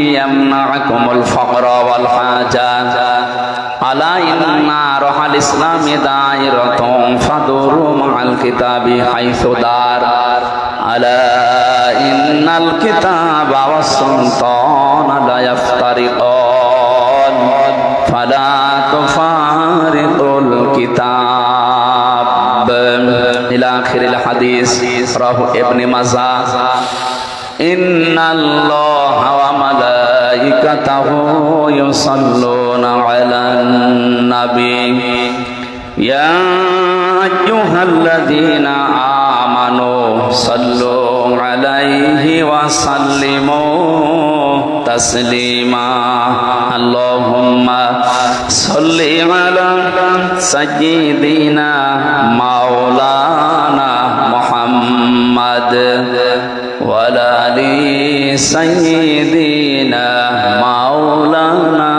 ইয়ামনাকুমুল ফাকরা ওয়াল হাজা আলা ইন্না রাহাল ইসলামি দায়রাতুন ফাদুরু মাআল কিতাবি হাইসু দার আলা ইন্নাল কিতাবা ওয়াস সুলতানা লা ইয়াফতারিকান ফালা তুফারিকুল কিতাব ইলা আখিরিল হাদিস রাহু ইবনে মাজাহ ইন্নাল্লাহা ওয়া মালাইকাতাহু ইউসাল্লুনা আলান নবী ইয়া আইয়ুহাল্লাযীনা আমানু সাল্লু আলাইহি ওয়া সাল্লিমু তাসলিমা আল্লাহুম্মা সাল্লি আলা সাইয়্যিদিনা মাওলানা মুহাম্মাদ ওয়ালা আলি সাইয়্যিদিনা মাওলানা।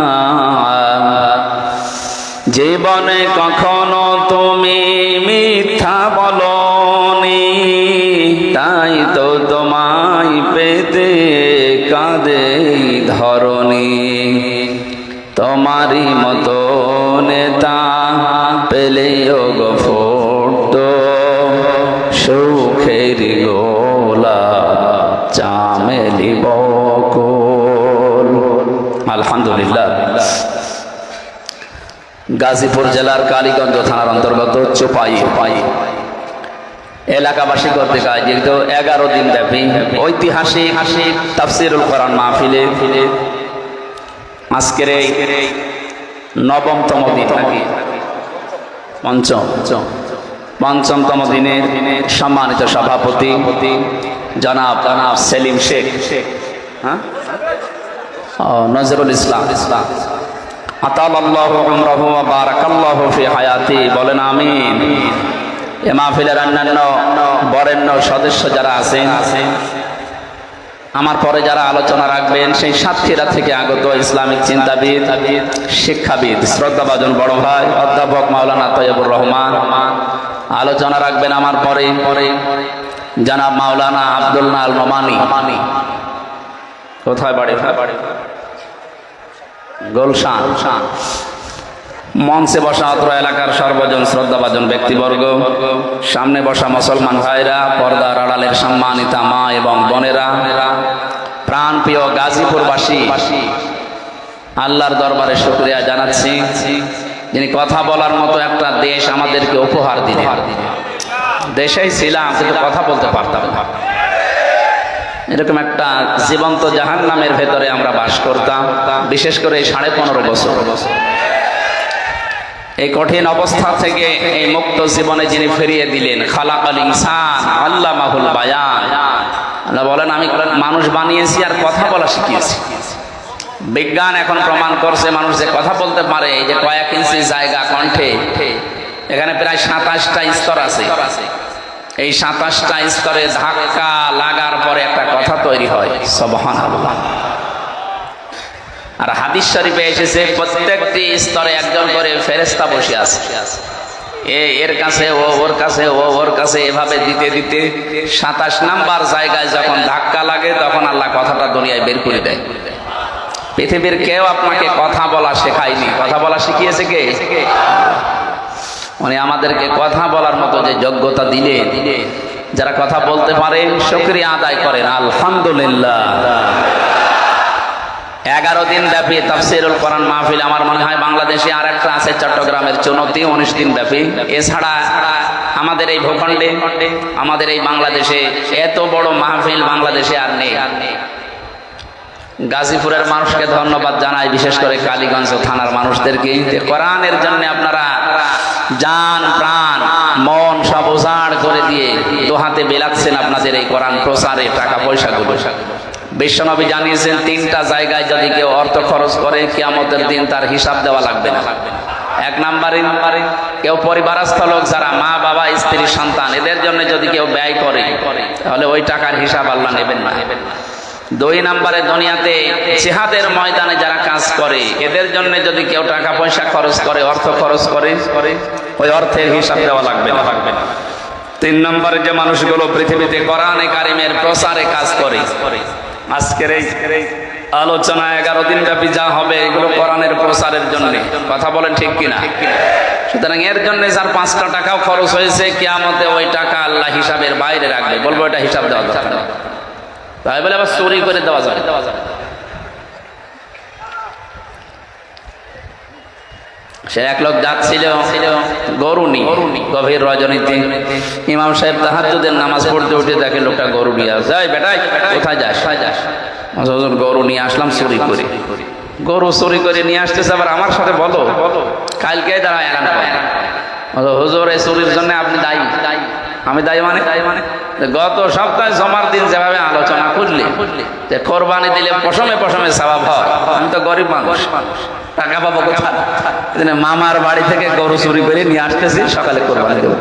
জীবনে কখনো তুমি মিথ্যা বলনি, তাই তো তোমায় পেতে কাঁদে ধরনি। তোমারই মতো নেতা পেলেও গো ফুটতো সুখের গোলা চামেলি বকুল। আলহামদুলিল্লাহ। গাজীপুর জেলার কালীগঞ্জ থানার অন্তর্গত চোপাই এলাকাবাসী কর্তৃক আয়োজিত 11 দিন ব্যাপী ঐতিহাসিক তাফসীরুল কোরআন মাহফিলে আজকের এই 9তম দিন নাকি পঞ্চমতম দিনের সম্মানিত সভাপতি জনাব সেলিম শেখ, নজরুল ইসলাম আতালাল্লাহু উমরাহু ওয়া বারাকাল্লাহু ফি হায়াতি, বলেন আমিন। এ মাহফিলের অন্যান্য বরেণ্য সদস্য যারা আছেন, আমার পরে যারা আলোচনা রাখবেন সেই সাতক্ষীরা থেকে আগত ইসলামিক চিন্তাবিদ, শিক্ষাবিদ, শ্রদ্ধাভাজন বড় ভাই অধ্যাপক মাওলানা তৈয়বুর রহমান আলোচনা রাখবেন। আমার পরে জনাব মাওলানা আব্দুল্লাহ আল নোমানী, কোথায় বাড়ি? গুলশান। মঞ্চে বসা অত্র এলাকার সর্বজন শ্রদ্ধাভাজন ব্যক্তিবর্গ, সামনে বসা মুসলমান ভাইরা, পর্দার আড়ালের সম্মানিতা মা এবং বোনেরা, প্রাণপ্রিয় গাজীপুরবাসী, আল্লাহর দরবারে শুকরিয়া জানাচ্ছি যিনি কথা বলার মতো একটা দেশ আমাদেরকে উপহার দিলেন। দেশেই ছিলাম কিন্তু কথা বলতে পারতাম না, এরকম একটা জীবন্ত জাহান্নামের ভেতরে আমরা বাস করতাম। বিশেষ করে এই 15.5 বছর এই কঠিন অবস্থা থেকে এই মুক্ত জীবনে যিনি ফিরিয়ে দিলেন, খালাকাল ইনসান আল্লামাহুল বায়ান। আল্লাহ বলেন আমি মানুষ বানিয়েছি আর কথা বলা শিখিয়েছি। বিজ্ঞান এখন প্রমাণ করছে মানুষ যে কথা বলতে পারে, এই যে কয়েক ইঞ্চি জায়গা কণ্ঠে, এখানে প্রায় 27টা স্তর আছে। এই 27টা স্তরে ধাক্কা লাগার পরে একটা কথা তৈরি হয়, সুবহানাল্লাহ। আর হাদিস শরীফে এসেছে প্রত্যেকটি স্তরে একজন করে ফেরেশতা বসে আছে, এর কাছে ও ওর কাছে ও ওর কাছে, এভাবে দিতে দিতে 27 নাম্বার জায়গায় যখন ধাক্কা লাগে তখন আল্লাহ কথাটা দুনিয়ায় বের করে দেয়। পৃথিবীর কেউ আপনাকে কথা বলা শেখায়নি, কথা বলা শিখিয়েছে কে? উনি আমাদেরকে কথা বলার মতো যে যোগ্যতা দিলেন, যারা কথা বলতে পারেন শুকরিয়া আদায় করেন আলহামদুলিল্লাহ। 11 দিন ব্যাপী তাফসীরুল কোরআন মাহফিল, আমার মনে হয় বাংলাদেশে আর একটা আছে চট্টগ্রামের চুনতি, 19 দিন ব্যাপী। এছাড়া আমাদের এই ভূখণ্ডে, আমাদের এই বাংলাদেশে এত বড় মাহফিল বাংলাদেশে আর নেই। গাজীপুরের মানুষকে ধন্যবাদ জানাই, বিশেষ করে কালীগঞ্জ থানার মানুষদেরকে, যে কোরআনের জন্য আপনারা জান প্রাণ মন সব উজাড় করে দিয়ে দোহাতে বেলাচ্ছেন আপনাদের এই কোরআন প্রচারে টাকা পয়সাগুলো। বিশ্বনবী জানিয়েছেন 3টা জায়গায় যদি কেউ অর্থ খরচ করে কিয়ামতের দিন তার হিসাব দেওয়া লাগবে না। 1 নম্বরে কেউ পরিবারস্থ লোক যারা মা বাবা স্ত্রী সন্তান, এদের জন্য যদি কেউ ব্যয় করে তাহলে ওই টাকার হিসাব আল্লাহ নেবেন না। 2 নম্বরে দুনিয়াতে জিহাদের ময়দানে যারা কাজ করে, এদের জন্য যদি কেউ টাকা পয়সা খরচ করে, অর্থ খরচ করে, ওই অর্থের হিসাব দেওয়া লাগবে না। 3 নম্বরে যে মানুষগুলো পৃথিবীতে কোরআনে কারিমের প্রচারে কাজ করে, আজকের এই আলোচনা 11 দিন ব্যাপী যা হবে এগুলো কোরআনের প্রচারের জন্য, কথা বলেন ঠিক কিনা? সুতরাং এর জন্য যার 5টা টাকাও খরচ হয়েছে, কিয়ামতে ওই টাকা আল্লাহ হিসাবের বাইরে রাখবে, বলবো এটা হিসাব দেওয়া দরকার, তাই বলে আবার চুরি করে দেওয়া যাবে। সে এক লোক যাচ্ছিল গরু নিয়ে গভীর রজনীতে, ইমাম সাহেব তাহাজ্জুদের নামাজ পড়তে উঠে দেখে লোকটা গরু নিয়ে আসে। এই বেটাই কোথায় যাস? হুজুর গরু নিয়ে আসলাম চুরি করে। গরু চুরি করে নিয়ে আসতেছে, আবার আমার সাথে বলো কালকে তারা এলান করে। হুজুর এই চুরির জন্য আপনি দায়ী। আমি দায়ী মানে? গত সপ্তাহে জমার দিন যেভাবে আলোচনা করলি যে কোরবানি দিলে পশমে পশমে সওয়াব হয়, আমি তো গরিব মানুষ, টাকা পাবো কোথায়? মামার বাড়ি থেকে গরু চুরি করে নিয়ে আসতেছি, সকালে কোরবানি দেবো।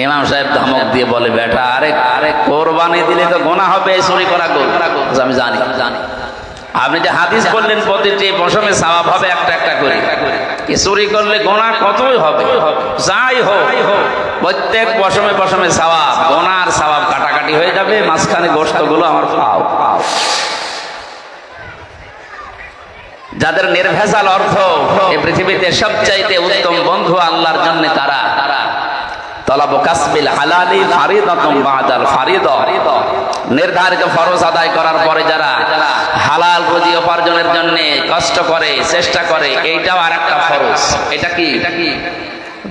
ইমাম সাহেব ধমক দিয়ে বলে, বেটা আরে কোরবানি দিলে তো গোনা হবে চুরি করা গরু। আমি জানি, আপনি যে হাদিস বললেন প্রতিটি পশমে সওয়াব হবে একটা একটা করে, চুরি করলে গোনা কতই হবে, যাই হোক প্রত্যেক পশমে পশমে সওয়াব, গোনার সওয়াব কাটাকাটি হয়ে যাবে, মাঝখানে গোশতগুলো আমার পাও। যাদের নির্ভেজাল অর্থ এই পৃথিবীতে সবচাইতে উত্তম বন্ধু আল্লাহর জন্য তারা তলাবু কাসবিল হালালি ফারিদাতুম বাদাল ফারিদা, নির্ধারিত ফরজ আদায় করার পরে যারা হালাল রুজি উপার্জনের জন্য কষ্ট করে, চেষ্টা করে, এইটাও আরেকটা ফরজ। এটা কি?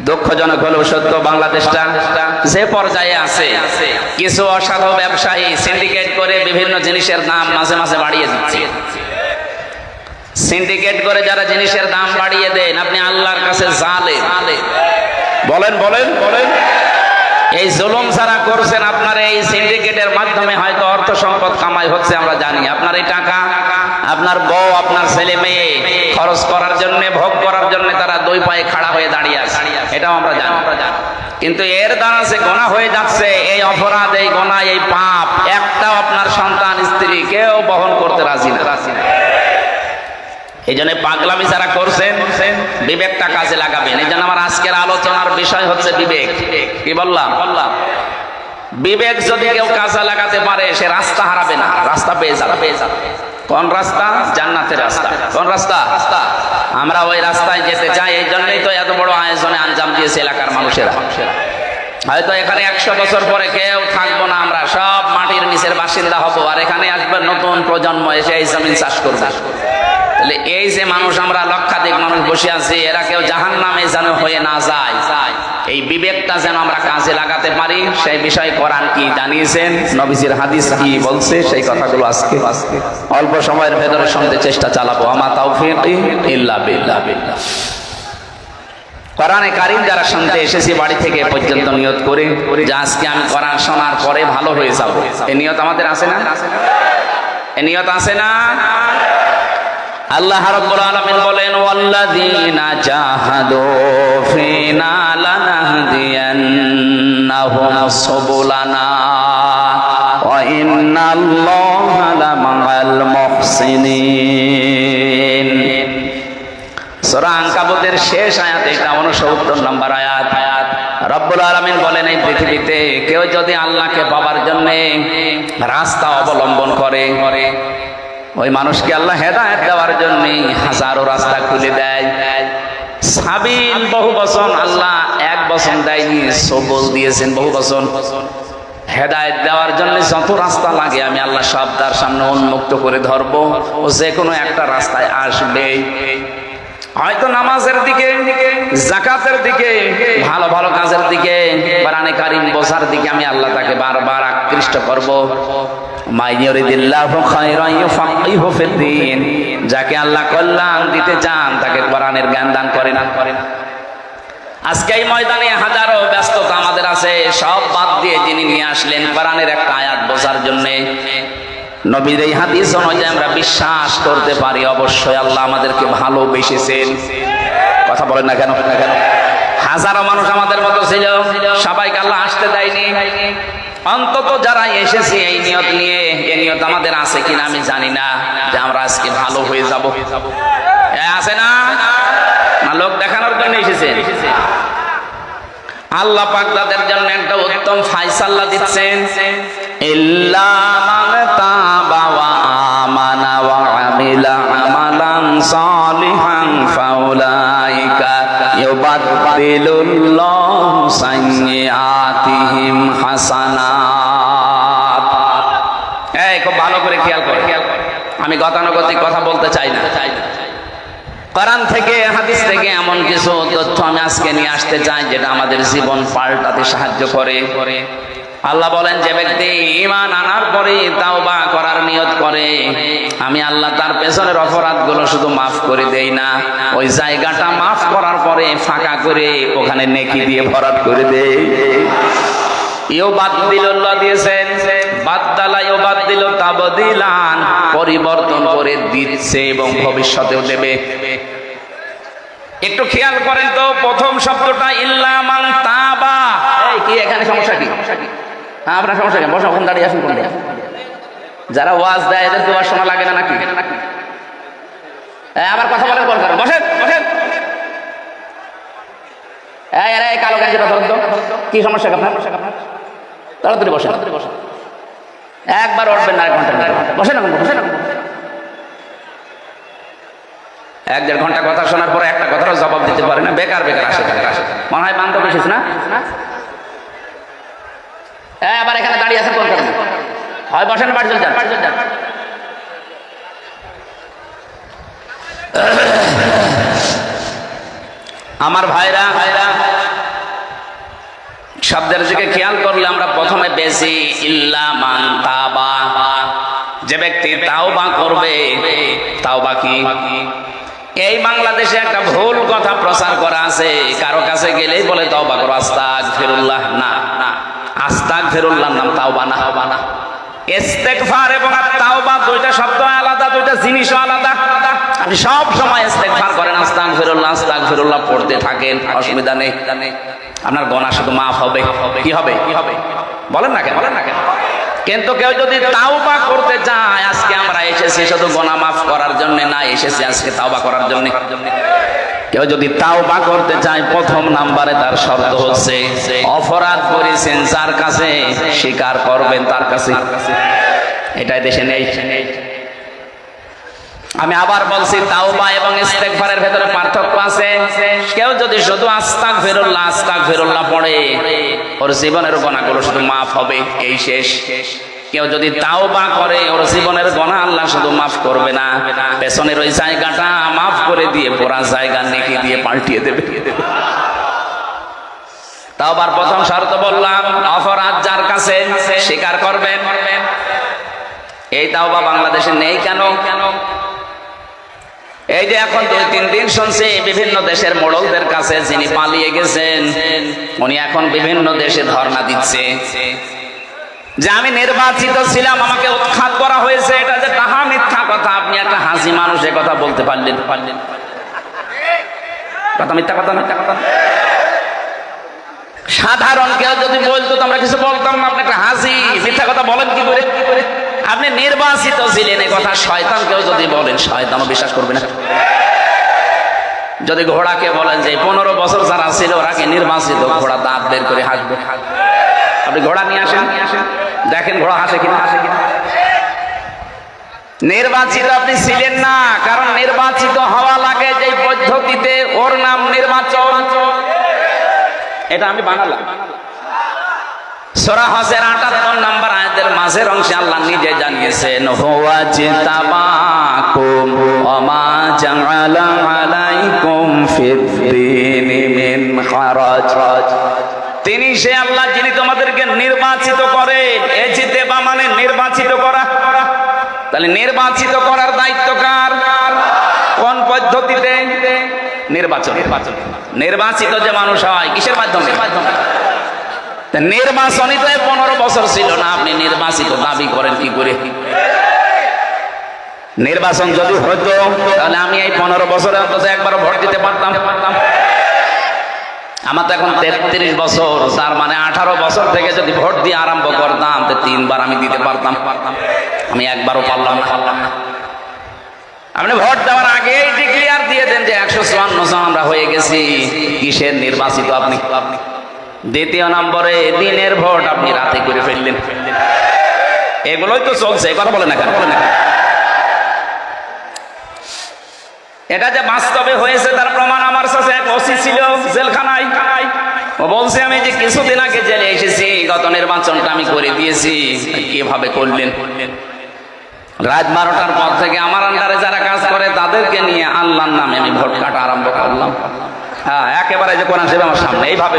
দুঃখজনক হলেও সত্য, বাংলাদেশটা যে পর্যায়ে আছে, কিছু অসাধু ব্যবসায়ী সিন্ডিকেট করে বিভিন্ন জিনিসের দাম মাঝে মাঝে বাড়িয়ে দিচ্ছে। সিন্ডিকেট করে যারা জিনিসের দাম বাড়িয়ে দেন, আপনি আল্লাহর কাছে জালেম। বলেন বলেন বলেন, এই জুলুম যারা করছেন আপনার এই সিন্ডিকেটের মাধ্যমে হয়তো অর্থ সম্পদ কামাই হচ্ছে, আমরা জানি। আপনার এই টাকা আপনার বউ, আপনার ছেলে মেয়ে খরচ করার জন্য, ভোগ করার জন্য তারা দুই পায়ে খাড়া হয়ে দাঁড়িয়ে আছে, এটাও আমরা জানি। কিন্তু এর দ্বারা যে গোনা হয়ে যাচ্ছে, এই অপরাধ, এই গোনা, এই পাপ একটাও আপনার সন্তান, স্ত্রী কেউ বহন করতে রাজি না। এই জন্য পাগলামি যারা করছেন বিবেকটা কাজে লাগাবেন। এই জন্য আমার আজকের আলোচনার বিষয় হচ্ছে বিবেক। কি বললাম? বিবেক যদি কেউ কাজে লাগাতে পারে সে রাস্তা হারাবে না, রাস্তা পেয়ে যাবে। কোন রাস্তা? জান্নাতের রাস্তা। কোন রাস্তা? আমরা ওই রাস্তায় যেতে চাই, এই জন্যই তো এত বড় আয়োজনে আঞ্জাম দিয়েছে এলাকার মানুষেরা। হয়তো এখানে 100 বছর পরে কেউ থাকবো না, আমরা সব মাটির নিচের বাসিন্দা হব, আর এখানে আসবে নতুন প্রজন্ম, এসে এই জমিন চাষ করবে। তাহলে এই যে মানুষ, আমরা লক্ষাধিক মানুষ বসে আছি, এরা কেউ জাহান্নামে যেন হয়ে না যায়, এই বিবেকটা যেন আমরা কাজে লাগাতে পারি, সেই বিষয়ে কোরআন কি জানিয়েছেন, নবীজির হাদিস কি বলছে, সেই কথাগুলো আজকে অল্প সময়ের ভেতরে শুনতে চেষ্টা চালাবো। আমা তাওফীকি ইল্লা বিল্লাহ। কোরআনে কারীম যারা শুনতে এসেছি বাড়ি থেকে পর্যন্ত নিয়ত করে যে আজকে আমি কোরআন শোনার পরে ভালো হয়ে যাব, এই নিয়ত আমাদের আছে না? এই নিয়ত আছে না? আল্লাহ রাব্বুল আলামিন বলেন, ওয়াল্লাযীনা জাহাদু ফীনা লানাহদিয়ান্নাহুম সুবুলানা ওয়া ইন্নাল্লাহা লামাআল মুহসিনিন। সূরা আনকাবুতের শেষ আয়াত, এটা 69 নম্বর আয়াত। রব্বুল আলামিন বলেন, এই পৃথিবীতে কেউ যদি আল্লাহকে পাবার জন্য রাস্তা অবলম্বন করে, ওই মানুষকে আল্লাহ হেদায়েত দেওয়ার জন্য হাজারো রাস্তা খুলে দেয়। সাবিল বহু বচন, আল্লাহ এক বচন দেয়নি, সবল দিয়েছেন বহু বচন। হেদায়েত দেওয়ার জন্য যত রাস্তা লাগে আমি আল্লাহ সব তার সামনে উন্মুক্ত করে ধরবো, ও যে কোনো একটা রাস্তায় আসবে। হয়তো নামাজের দিকে, যাকাতের দিকে, ভালো ভালো কাজের দিকে, কোরআনে কারীম বোঝার দিকে আমি আল্লাহ তাকে বারবার আকৃষ্ট করব। মাইয়ুরিদিল্লাহু খায়রান ইউফাক্কিহু ফিদ্দীন, যাকে আল্লাহ কল্যাণ দিতে চান তাকে কোরআনের জ্ঞান দান করেন। আজকে এই ময়দানে হাজারো ব্যস্ততা আমাদের আছে, সব বাদ দিয়ে যিনি নিয়ে আসলেন কোরআনের একটা আয়াত বোঝার জন্য, নবীর এই হাদিস অনুযায়ী আমরা বিশ্বাস করতে পারি অবশ্যই আল্লাহ আমাদেরকে ভালোবেসেছেন। কথা বলেন না কেন? হাজারো মানুষ আমাদের মতো ছিল, সবাইকে আল্লাহ আসতে দেয়নি। অন্তত যারা এসেছে এই নিয়ত নিয়ে, এই নিয়ত আমাদের আছে কিনা আমি জানি না, যে আমরা আজকে ভালো হয়ে যাব। আছে না? না লোক দেখানোর জন্য এসেছেন? আল্লাহ পাক তাদের জন্য একটা উত্তম ফায়সালা দিচ্ছেন, ইল্লা মান তাবা ওয়া ইউবাদদিলুল্লাহু সাইয়্যাতিহিম হাসানাত। এই খুব ভালো করে খেয়াল করে, আমি গতানুগতিক কথা বলতে চাই না। কোরআন থেকে হাদিস থেকে এমন কিছু তথ্য আমি আজকে নিয়ে আসতে চাই যেটা আমাদের জীবন পাল্টাতে সাহায্য করে। আল্লাহ বলেন, যে ব্যক্তি ঈমান আনার পরে তাওবা করার নিয়ত করে, আমি আল্লাহ তার পেছনের অপরাধগুলো শুধু মাফ করে দেই না, ওই জায়গাটা মাফ করার পরে ফাঁকা করে ওখানে নেকি দিয়ে ভরাট করে দেই। ইউবাদদিলুল্লাহ দিয়েছেন, বাদদালা ইউবাদদিলু তাবদিলান, পরিবর্তন করে দিচ্ছে এবং ভবিষ্যতেও দেবে। একটু খেয়াল করেন তো, প্রথম শব্দটা ইল্লা মান তাবা। এই কি এখানে সমস্যা কি? হ্যাঁ, আপনার সমস্যা কি? বসুন, কোন দাঁড়িয়ে আসুন, কোন দাঁড়িয়ে। যারা ওয়াজ দেয় এদের দোয়ার শোনা লাগে না নাকি? আবার কথা বলেন, কোন কারণ? বসেন বসেন। এই কালো গেঞ্জিটা ধরুন তো, কি সমস্যা আপনার? তাড়াতাড়ি বসেন, একবার উঠবেন না, 1 ঘন্টা বসেন, বসেন। 1-1.5 ঘন্টা কথা শোনার পরে একটা কথারও জবাব দিতে পারে না, বেকার বেকার আসে। মনে হয় বান্ধব এসেছ না? আবার এখানে দাঁড়িয়ে আছেন কোন কারণে? হয় বসেন, বাড়ি চলে যান। আমার ভাইরা, শব্দের দিকে খেয়াল করলে আমরা প্রথমে বেশি ইল্লা মান তাবা, যে ব্যক্তি তাওবা করবে। তাওবা কি? এই বাংলাদেশে একটা ভুল কথা প্রচার করা আছে, কারো কাছে গেলেই বলে তাওবা করো, আস্তাগফিরুল্লাহ। না, আস্তাগফিরুল্লাহর নাম তাওবা না। ইস্তেগফার এবং তাওবা দুইটা শব্দ আলাদা, দুইটা জিনিসও আলাদা। আপনি সব সময় ইস্তেগফার করেন, আস্তাগফিরুল্লাহ আস্তাগফিরুল্লাহ পড়তে থাকেন, অসুবিধা নেই, আপনার গুনাহ শুধু মাফ হবে। কি হবে? বলেন না কেন? কিন্তু কেউ যদি তাওবা করতে চায়, আজকে আমরা এসেছি শুধু গুনাহ মাফ করার জন্য না, এসেছি আজকে তাওবা করার জন্য। কেউ যদি তাওবা করতে চায়, প্রথম নাম্বারে তার শর্ত হচ্ছে অপরাধ করেছেন যার কাছে, স্বীকার করবেন তার কাছে। এটাই দেশে নেই। আমি আবার বলছি, তাওবা এবং ইস্তেগফারের ভেতরে পার্থক্য আছে। কেউ যদি শুধু আস্তাগফিরুল্লাহ আস্তাগফিরুল্লাহ পড়ে, ওর জীবনের গুনাহগুলো শুধু মাফ হবে, এই শেষ। কেউ যদি তাওবা করে, ওর জীবনের গুনাহ আল্লাহ শুধু মাফ করবে না, পেছনের ওই জায়গাটা মাফ করে দিয়ে পুরা জায়গা নেকি দিয়ে পাল্টিয়ে দেবে। তাওবার প্রথম শর্ত বললাম, অপরাধ যার কাছে স্বীকার করবেন। এই তাওবা বাংলাদেশে নেই কেন? এই যে এখন 2-3 দিন শুনছি বিভিন্ন দেশের মোড়লদের কাছে, যিনি পালিয়ে গেছেন উনি এখন বিভিন্ন দেশে ধর্ণা দিচ্ছে যে আমি নির্বাচিত ছিলাম, আমাকে উৎখাত করা হয়েছে। এটা যে তাহা মিথ্যা কথা। আপনি একটা হাসি মানুষ, এ কথা বলতে পারলেন? কথা মিথ্যা কথা, মিথ্যা কথা। সাধারণ কেউ যদি বলতো তো আমরা কিছু বলতাম না। আপনি একটা হাসি, মিথ্যা কথা বলেন কি করে? আপনি নির্বাচিত ছিলেন, এই কথা শয়তান কেউ যদি বলেন, শয়তানও বিশ্বাস করবে না। যদি ঘোড়াকে বলেন যে 15 বছর যারা ছিল ওরা কি নির্বাচিত, ঘোড়া দাঁত বের করে হাসবে। আপনি ঘোড়া নিয়ে আসেন, দেখেন ঘোড়া হাসে কিনা। নির্বাচিত আপনি ছিলেন না, কারণ নির্বাচিত হওয়া লাগে যে পদ্ধতিতে, ওর নাম নির্বাচন। এটা আমি বানালাম। সূরা হজের 78 নম্বর আয়াতের মাঝের অংশে আল্লাহ নিজে জানিয়েছেন, হুয়া জিতাবাকুম ওয়া মা জাআলা আলাইকুম ফিদ-দীনি মিন হারাজ। তিনি সে আল্লাহ যিনি তোমাদেরকে নির্বাচিত করেন। ইজতিবা মানে নির্বাচিত করা। তাহলে নির্বাচিত করার দায়িত্ব কার? কোন পদ্ধতিতে? নির্বাচন। নির্বাচিত যে মানুষ হয় কিসের মাধ্যমে? নির্বাচনই তো 15 বছর ছিল না, আপনি নির্বাচিত দাবি করেন কি করে? নির্বাচন যদি হতো তাহলে আমি এই 15 বছরে অন্তত একবার ভোট দিতে পারতাম। আমার তো এখন 33 বছর, তার মানে 18 বছর থেকে যদি ভোট দিয়ে আরম্ভ করতাম তো 3 বার আমি দিতে পারতাম। আমি একবারও পারলাম না। আপনি ভোট দেওয়ার আগেই ডিক্লিয়ার দিয়ে দেন যে 154 জন আমরা হয়ে গেছি। কিসের নির্বাচিত আপনি? দ্বিতীয় নম্বরে দিনের ভোট আপনি রাতে করে ফেললেন। এগুলোই তো চলছে, কথা বলে না কেন? এটা যে বাস্তবে হয়েছে তার প্রমাণ আমার কাছে এক ওসি ছিল জেলখানায়। ও বলছে আমি যে কিছুদিন আগে জেলে এসেছি, গত নির্বাচনটা আমি করে দিয়েছি। কিভাবে করলেন? রাত 12টার পর থেকে আমার আন্ডারে যারা কাজ করে তাদেরকে নিয়ে আল্লাহর নামে আমি ভোট কাটা আরম্ভ করলাম। হ্যাঁ, একেবারে যে কোরআন শরীফ আমার সামনে এইভাবে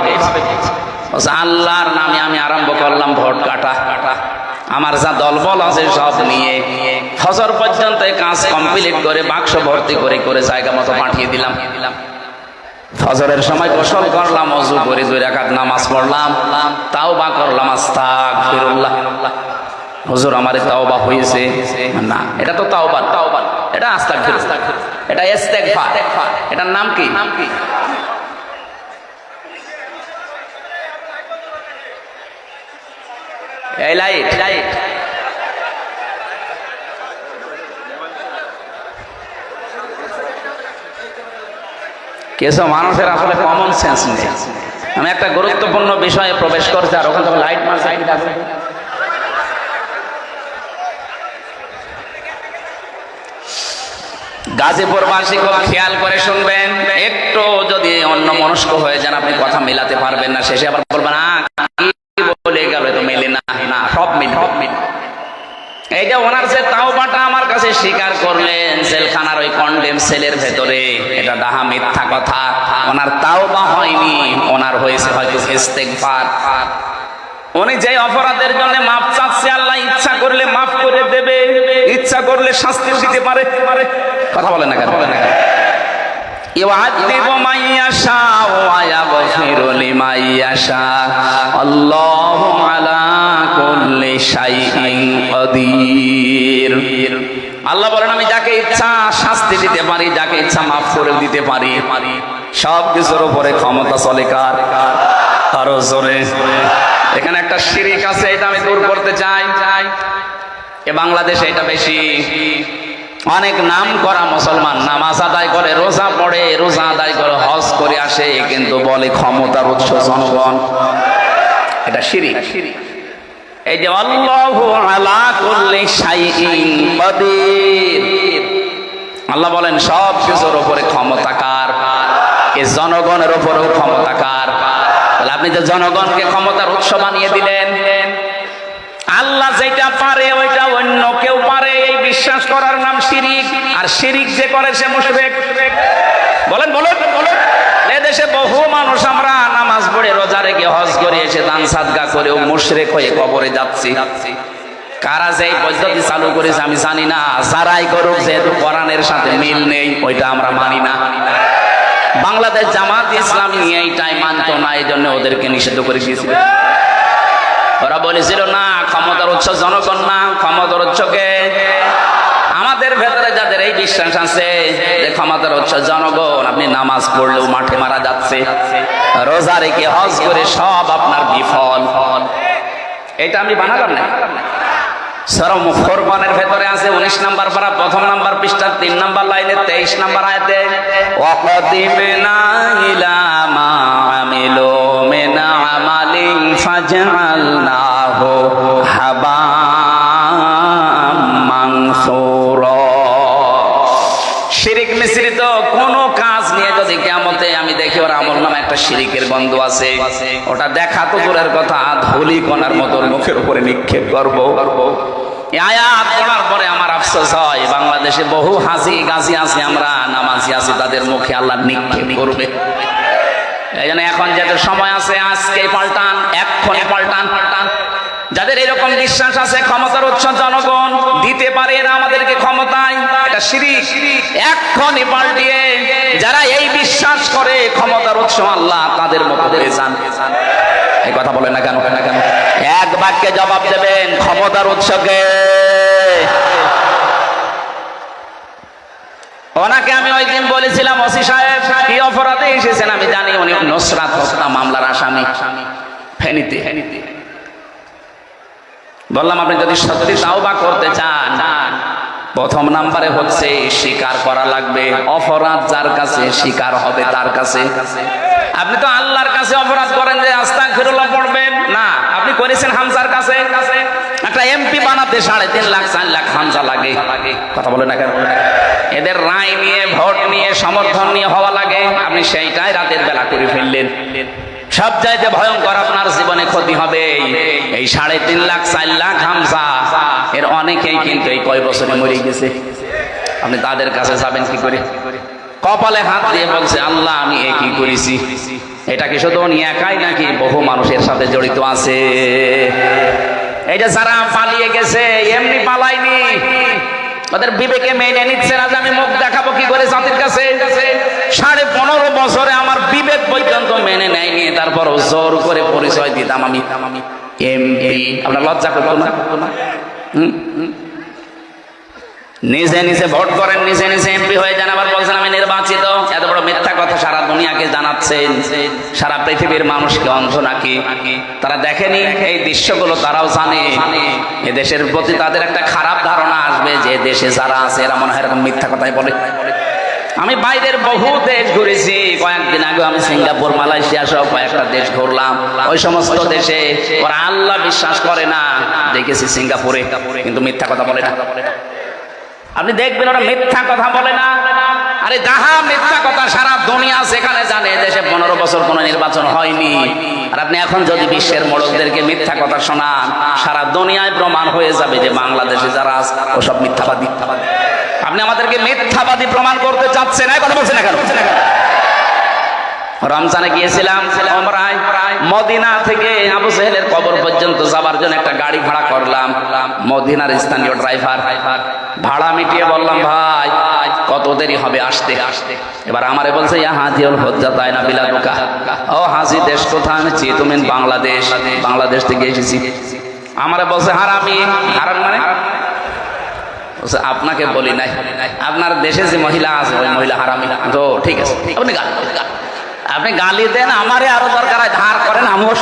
আল্লাহর নামে আমি আরম্ভ করলাম ভোট কাটা। আমার যা দলবল আছে সব নিয়ে ফজর পর্যন্ত কাজ কমপ্লিট করে বাক্স ভর্তি করে করে জায়গা মতো পাঠিয়ে দিলাম। ফজরের সময় গোসল করলাম, ওযু করে 2 রাকাত নামাজ পড়লাম, তাওবা করলাম, আস্তাগফিরুল্লাহ। হুজুর আমার তাওবা হয়েছে না, এটা তো তাওবা, এটা আস্তাগফিরুল্লাহ, এটা ইস্তেগফার। এটার নাম কি? এই লাইট কিছু মানুষের আসলে কমন সেন্স নেই। আমি একটা গুরুত্বপূর্ণ বিষয়ে প্রবেশ করছি, আর ওখানে লাইট গাজীপুরবাসী খুব খেয়াল করে শুনবেন, একটু যদি অন্য মনস্ক হয়ে যান আপনি কথা মেলাতে পারবেন না, শেষে আবার বলবেন কি বলে গেল, তো মেলে না। সব মিলবে। এই যে ওনার যে তাওবাটা আমার কাছে স্বীকার করলেন জেলখানার ওই কন্ডেম সেলের ভেতরে, এটা ডাহা মিথ্যা কথা। ওনার তাওবা হয়নি, ওনার হয়েছে হয়তো ইস্তেগফার। উনি যে অপরাধের জন্য মাফ চাচ্ছে, আল্লাহ ইচ্ছা করলে মাফ করে দেবে, ইচ্ছা করলে শাস্তি দিতে পারে। কথা বলে না কেন? ইউআযিবু মান ইয়াশা ওয়া ইয়াগফিরু লিমান ইয়াশা, আল্লাহু আলা কুল্লি শাইইন কাদির। আল্লাহ বলেন আমি যাকে ইচ্ছা শাস্তি দিতে পারি, যাকে ইচ্ছা মাফ করে দিতে পারি। সব কিছুর উপরে ক্ষমতা চলে কার? আরো জোরে। এখানে একটা শিরিক আছে, এটা আমি দূর করতে চাই। এ বাংলাদেশে এটা বেশি। অনেক নাম করা মুসলমান নামাজ আদায় করে, রোজা পড়ে, রোজা আদায় করে, হজ করে আসে, কিন্তু বলে ক্ষমতার উৎস জনগণ। এটা শিরিক। এই যে আল্লাহু আলা কুল্লি শাইইন কাদির, আল্লাহ বলেন সব কিছুর উপরে ক্ষমতা কার? এই জনগণের উপরেও ক্ষমতা কার? তাহলে আপনি যে জনগণকে ক্ষমতার উৎস বানিয়ে দিলেন, আল্লাহ যেটা পারে ওইটা অন্য কেউ পারে, এই বিশ্বাস করার নাম শিরিক। আর শিরিক যে করে সে মুশরিক। বলেন বলেন বলেন। এদেশে বহু মানুষ আমরা নামাজ পড়ে, রোজা রেখে, হজ করে এসে দান সাদকা করেও মুশরিক হয়ে কবরে যাচ্ছি। কারা যে এই পদ্ধতি চালু করেছে আমি জানি না, যারাই করুক, যেহেতু কোরআনের সাথে মিল নেই ওইটা আমরা মানি না। বাংলাদেশ জামাত ইসলামী এইটাই মানত না, এই জন্য ওদেরকে নিষিদ্ধ করে দিয়েছিল। ওরা বলেছিল না ক্ষমতার উৎস জনগণ না, ক্ষমতার উৎসকে আমাদের ভেতরে যাদের এই বিশ্বাস আছে যে ক্ষমতার উৎস জনগণ, আপনি নামাজ পড়লেও মাঠে মারা যাচ্ছে, রোজা রেখে হজ করে সব আপনার বিফল। এটা আমি বানালাম না। সূরা ফুরকানের ভেতরে আছে 19 নম্বর পারা 1 নম্বর পৃষ্ঠা 3 নম্বর লাইনে 23 নম্বর আয়াতে, ওয়াকাদিমনা ইলা মা আমিলু মিন আমালিন ফাজআলনাহু হাবাম মানসুরা। শিরিক মিশ্রিত কোন কাজ নিয়ে যদি কিয়ামতে আমি দেখি ওর আমলনামে একটা শিরিকের গন্ধ আছে, ওটা দেখা তো দূরের কথা, ধুলি কণার মতো মুখের উপরে নিক্ষেপ করব। এই আয়াত পড়ার পরে আমার আফসোস হয়, বাংলাদেশে বহু হাজি গাজী আছে, আমরা নামাজি আছি, তাদের মুখে আল্লাহ নিক্ষেপ করবে। এই জন্য এখন যেটা সময় আছে, আজকে পাল্টান, এক্ষণে পাল্টান। যাদের এরকম বিশ্বাস আছে ক্ষমতার উৎস জনগণ, দিতে পারে এরা আমাদেরকে ক্ষমতায়, এটা শিরিক। এক্ষণে পাল্টিয়ে যারা এই বিশ্বাস করে ক্ষমতার উৎস আল্লাহ, তাদের মতো হয়ে যান। এই কথা বলেন না কেন? এক বাক্যে জবাব দেবেন, ক্ষমতার উৎসকে। ওনাকে আমি ওই দিন বলেছিলাম, ওসি সাহেব কি অপরাধে এসেছেন আমি জানি, উনি নুসরাত হত্যা মামলার আসামি ফেনীতে। বললাম আপনি যদি সত্যি তাওবা করতে চান, প্রথম নাম্বারে হচ্ছে স্বীকার করা লাগবে। অপরাধ যার কাছে স্বীকার হবে তার কাছে। আপনি তো আল্লাহর কাছে অপরাধ করেন যে আস্তাগফিরুল্লাহ পড়বেন না, আপনি করেছেন হামজার কাছে। একটা এমপি বানাতে 3.5 লাখ 4 লাখ হামজা লাগে। কথা বলে না কেন? এদের রায় নিয়ে, ভোট নিয়ে, সমর্থন নিয়ে হওয়া লাগে, আপনি সেইটাই রাতের বেলা করে ফেললেন। সব চাইতে ভয়ঙ্কর আপনার জীবনে ক্ষতি হবে এই 3.5 লাখ 4 লাখ হামজা, এর অনেকেই কিন্তু এই কয় বছরে মরে গেছে। আপনি তাদের কাছে যাবেন কি করে? কপালে হাত দিয়ে বলছে, আল্লাহ আমি এ কি করেছি। এটা কি শুধু উনি একাই নাকি বহু মানুষের সাথে জড়িত আছে? এই যে যারা পালিয়ে গেছে, এমনি পালায়নি, ওদের বিবেকে মেনে নিচ্ছে না যে আমি মুখ দেখাবো কি করে জাতির কাছে। 15.5 বছরে আমার বিবেক পর্যন্ত মেনে নেয়নি, তারপর জোর করে পরিচয় দিতাম আমি এমপি। আপনার লজ্জা করতো না? নিজে নিজে ভোট করেন, নিজে নিজে এমপি হয়ে যান, আবার বলছেন আমি নির্বাচিত। এত বড় মিথ্যা কথা সারা দুনিয়াকে জানাচ্ছেন। সারা পৃথিবীর মানুষকে অন্ধ নাকি? তারা দেখেনি এই দৃশ্যগুলো? তারাও জানে এ দেশের প্রতি তাদের একটা খারাপ ধারণা আসবে যে দেশে যারা আছে এরা মনে হয় এরকম মিথ্যা কথাই বলে। আমি বাইরের বহু দেশ ঘুরেছি, কয়েকদিন আগে আমি সিঙ্গাপুর, মালয়েশিয়া সহ কয়েকটা দেশ ঘুরলাম। ওই সমস্ত দেশে ওরা আল্লাহ বিশ্বাস করে না, দেখেছি সিঙ্গাপুরে, কিন্তু মিথ্যা কথা বলে না। আপনি দেখবেন ওরা মিথ্যা কথা বলে না। আরে যাহা মিথ্যা কথা সারা দুনিয়া সেখানে জানে, দেশে 15 বছর কোনো নির্বাচন হয়নি। আর আপনি এখন যদি বিশ্বের মোড়কদেরকে মিথ্যা কথা শোনান, সারা দুনিয়ায় প্রমাণ হয়ে যাবে যে বাংলাদেশে যারা আছে ওসব মিথ্যাবাদী। আপনি আমাদেরকে মিথ্যাবাদী প্রমাণ করতে চাচ্ছেন, এখন বলছেন না কেন? রমজানে গিয়েছিলাম ওমরায়, মদিনা থেকে আবু জেহেলের কবর পর্যন্ত যাবার জন্য একটা গাড়ি ভাড়া করলাম। মদিনার স্থানীয় ড্রাইভার, ভাড়া মিটিয়ে বললাম ভাই কত দেরি হবে আসতে। এবার আমারে বলছে ইয়া হাজিউল হজ্জা তাই না বিলাদুকা। ও হাজি, দেশ কোথায়? আমি চিতুমিন, বাংলাদেশ। বাংলাদেশ থেকে এসেছি। আমারে বলছে হারামি। হারাম মানে? আপনাকে বলি নাই, আপনার দেশে যে মহিলা আছে ওই মহিলা হারামি। তো ঠিক আছে, আপনি গালি দেন, আমারে আরো দরকার হয় ধার করেন, আমিও